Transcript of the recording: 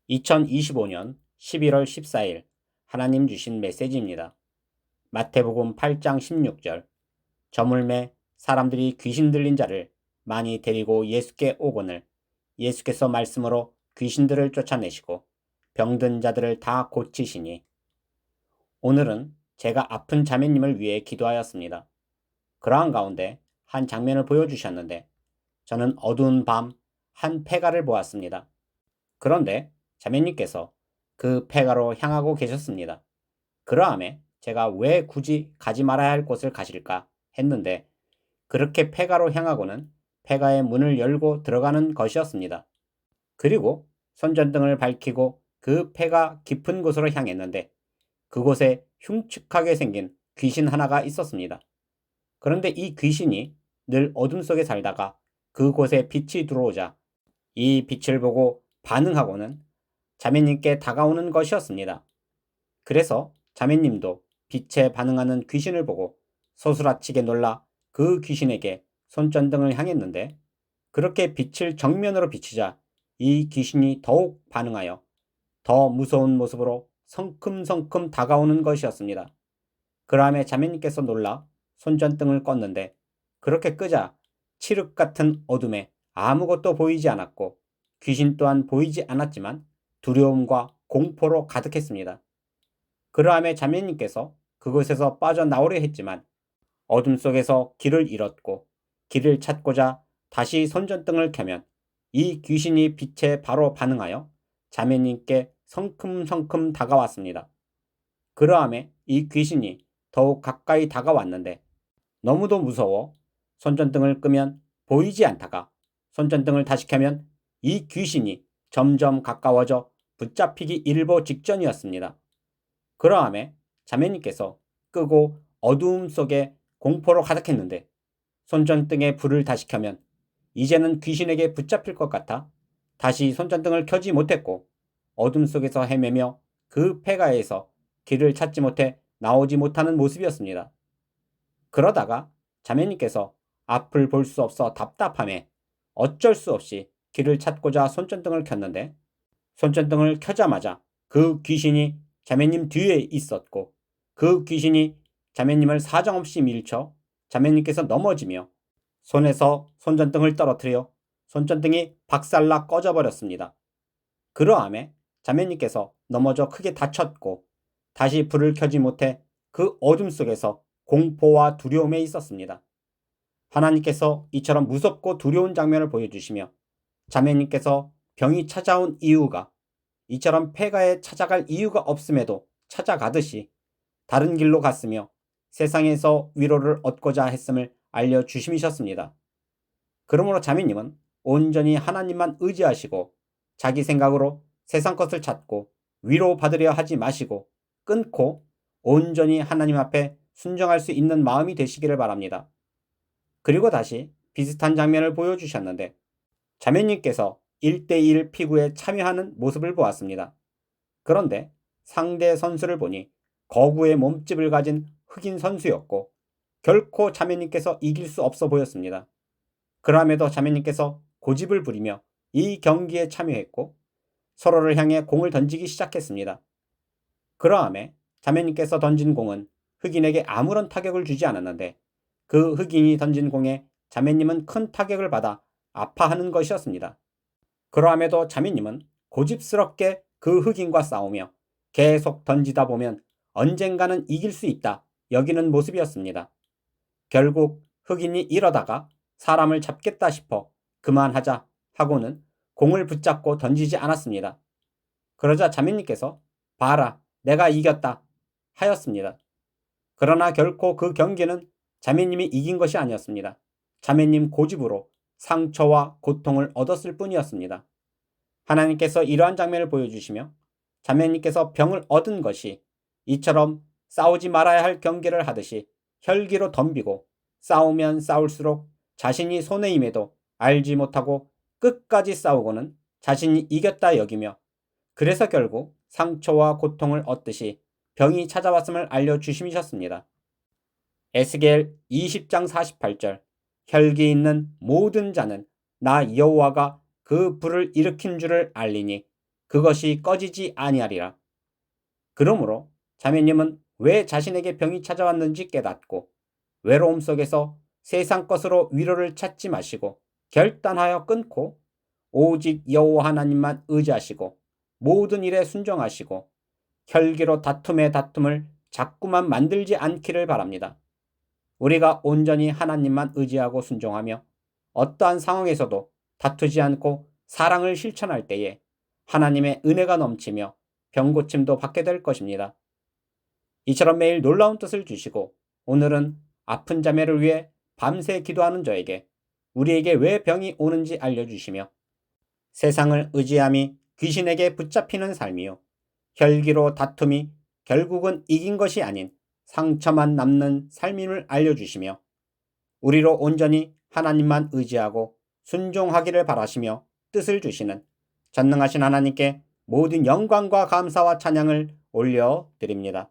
2025년 11월 14일 하나님 주신 메시지입니다. 마태복음 8장 16절. 저물매 사람들이 귀신 들린 자를 많이 데리고 예수께 오거늘 예수께서 말씀으로 귀신들을 쫓아내시고 병든 자들을 다 고치시니. 오늘은 제가 아픈 자매님을 위해 기도하였습니다. 그러한 가운데 한 장면을 보여주셨는데 저는 어두운 밤 한 폐가를 보았습니다. 그런데 자매님께서 그 폐가로 향하고 계셨습니다. 그러함에 제가 왜 굳이 가지 말아야 할 곳을 가실까 했는데 그렇게 폐가로 향하고는 폐가의 문을 열고 들어가는 것이었습니다. 그리고 손전등을 밝히고 그 폐가 깊은 곳으로 향했는데 그곳에 흉측하게 생긴 귀신 하나가 있었습니다. 그런데 이 귀신이 늘 어둠 속에 살다가 그곳에 빛이 들어오자 이 빛을 보고 반응하고는 자매님께 다가오는 것이었습니다. 그래서 자매님도 빛에 반응하는 귀신을 보고 소스라치게 놀라 그 귀신에게 손전등을 향했는데 그렇게 빛을 정면으로 비추자 이 귀신이 더욱 반응하여 더 무서운 모습으로 성큼성큼 다가오는 것이었습니다. 그러함에 자매님께서 놀라 손전등을 껐는데 그렇게 끄자 칠흑 같은 어둠에 아무것도 보이지 않았고 귀신 또한 보이지 않았지만 두려움과 공포로 가득했습니다. 그러함에 자매님께서 그곳에서 빠져나오려 했지만 어둠 속에서 길을 잃었고 길을 찾고자 다시 손전등을 켜면 이 귀신이 빛에 바로 반응하여 자매님께 성큼성큼 다가왔습니다. 그러함에 이 귀신이 더욱 가까이 다가왔는데 너무도 무서워 손전등을 끄면 보이지 않다가 손전등을 다시 켜면 이 귀신이 점점 가까워져 붙잡히기 일보 직전이었습니다. 그러함에 자매님께서 끄고 어두움 속에 공포로 가득했는데 손전등에 불을 다시 켜면 이제는 귀신에게 붙잡힐 것 같아 다시 손전등을 켜지 못했고 어둠 속에서 헤매며 그 폐가에서 길을 찾지 못해 나오지 못하는 모습이었습니다. 그러다가 자매님께서 앞을 볼 수 없어 답답함에 어쩔 수 없이 길을 찾고자 손전등을 켰는데 손전등을 켜자마자 그 귀신이 자매님 뒤에 있었고 그 귀신이 자매님을 사정없이 밀쳐 자매님께서 넘어지며 손에서 손전등을 떨어뜨려 손전등이 박살나 꺼져버렸습니다. 그러함에 자매님께서 넘어져 크게 다쳤고 다시 불을 켜지 못해 그 어둠 속에서 공포와 두려움에 있었습니다. 하나님께서 이처럼 무섭고 두려운 장면을 보여주시며 자매님께서 병이 찾아온 이유가 이처럼 폐가에 찾아갈 이유가 없음에도 찾아가듯이 다른 길로 갔으며 세상에서 위로를 얻고자 했음을 알려주심이셨습니다. 그러므로 자매님은 온전히 하나님만 의지하시고 자기 생각으로 세상 것을 찾고 위로받으려 하지 마시고 끊고 온전히 하나님 앞에 순종할 수 있는 마음이 되시기를 바랍니다. 그리고 다시 비슷한 장면을 보여주셨는데 자매님께서 1대1 피구에 참여하는 모습을 보았습니다. 그런데 상대 선수를 보니 거구의 몸집을 가진 흑인 선수였고 결코 자매님께서 이길 수 없어 보였습니다. 그럼에도 자매님께서 고집을 부리며 이 경기에 참여했고 서로를 향해 공을 던지기 시작했습니다. 그러함에 자매님께서 던진 공은 흑인에게 아무런 타격을 주지 않았는데 그 흑인이 던진 공에 자매님은 큰 타격을 받아 아파하는 것이었습니다. 그러함에도 자매님은 고집스럽게 그 흑인과 싸우며 계속 던지다 보면 언젠가는 이길 수 있다 여기는 모습이었습니다. 결국 흑인이 이러다가 사람을 잡겠다 싶어 그만하자 하고는 공을 붙잡고 던지지 않았습니다. 그러자 자매님께서 봐라 내가 이겼다 하였습니다. 그러나 결코 그 경기는 자매님이 이긴 것이 아니었습니다. 자매님 고집으로 상처와 고통을 얻었을 뿐이었습니다. 하나님께서 이러한 장면을 보여주시며 자매님께서 병을 얻은 것이 이처럼 싸우지 말아야 할 경기를 하듯이 혈기로 덤비고 싸우면 싸울수록 자신이 손해임에도 알지 못하고 끝까지 싸우고는 자신이 이겼다 여기며 그래서 결국 상처와 고통을 얻듯이 병이 찾아왔음을 알려주심이셨습니다. 에스겔 20장 48절. 혈기 있는 모든 자는 나 여호와가 그 불을 일으킨 줄을 알리니 그것이 꺼지지 아니하리라. 그러므로 자매님은 왜 자신에게 병이 찾아왔는지 깨닫고 외로움 속에서 세상 것으로 위로를 찾지 마시고 결단하여 끊고 오직 여호와 하나님만 의지하시고 모든 일에 순종하시고 혈기로 다툼의 다툼을 자꾸만 만들지 않기를 바랍니다. 우리가 온전히 하나님만 의지하고 순종하며 어떠한 상황에서도 다투지 않고 사랑을 실천할 때에 하나님의 은혜가 넘치며 병고침도 받게 될 것입니다. 이처럼 매일 놀라운 뜻을 주시고 오늘은 아픈 자매를 위해 밤새 기도하는 저에게 우리에게 왜 병이 오는지 알려주시며 세상을 의지함이 귀신에게 붙잡히는 삶이요 혈기로 다툼이 결국은 이긴 것이 아닌 상처만 남는 삶임을 알려주시며 우리로 온전히 하나님만 의지하고 순종하기를 바라시며 뜻을 주시는 전능하신 하나님께 모든 영광과 감사와 찬양을 올려드립니다.